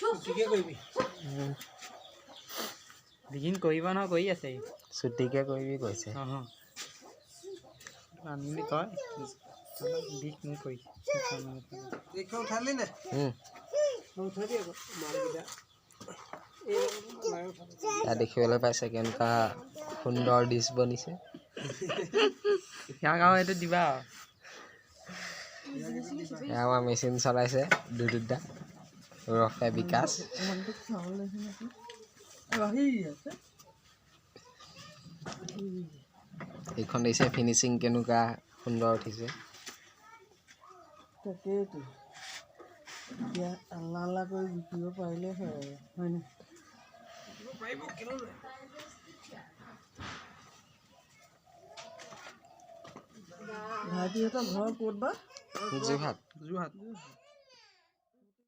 ছুটিকে কৰিবি বিগিন কৰিব ন কৰি আছে ছুটিকে কৰিবি কৈছে আমি কয় বিষ মোক কৰি এইখন উঠালি নে উঠাই দিয়ে মালকেইটা দেখিবলৈ পাইছে কেনেকুৱা সুন্দৰ ডিছ বনিছে ইয়াক আৰু এইটো দিবা আমাৰ মেচিন চলাইছে দুটা ৰফে বিকাশ এইখন দিছে ফিনিচিং কেনেকুৱা সুন্দৰ উঠিছে তাকেইতো এতিয়া আল্লাহ কৰি বিকিব পাৰিলে হয় হয়নে ভাইটিহঁতৰ ঘৰ ক'ত বা যোৰহাট যোৰহাট